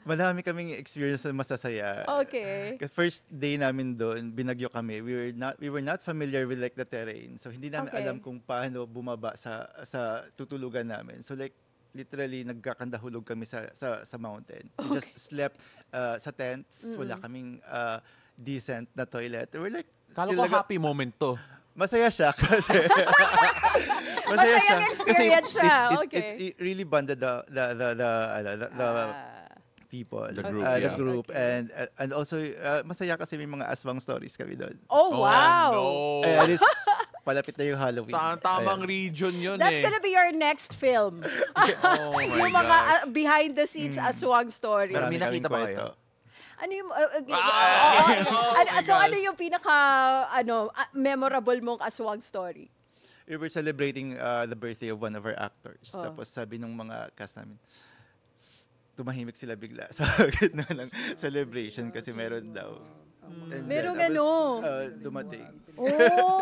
Madami kaming experience na masasaya. Okay. First day namin doon, binagyo kami. We were not familiar with like the terrain. So hindi namin Okay. alam kung paano bumaba sa tutulugan namin. So like literally nagkakandahulog kami sa mountain. We just slept sa tents. Wala kaming decent na toilet. We're like Kala ko happy moment to. masaya siya kasi Masayang experience Kasi siya. it Okay. really bonded the people, The group, the yeah. group, Okay. and also masaya kasi may mga aswang stories kami doon. Oh, wow. no. And it's palapit na yung Halloween. Tamang Ayan. region yun That's eh. gonna be your next film. Oh my Yung mga God. behind the scenes aswang stories. Pero Marami may nakita kaming ba kayo? kwento. Ano yung Oh my so God. ano yung pinaka memorable mong aswang story? We were celebrating the birthday of one of our actors. Oh. Tapos sabi nung mga cast namin, tumahimik sila bigla sa gitna ng celebration kasi meron daw. And Merong tapos, ano? dumating. Oh,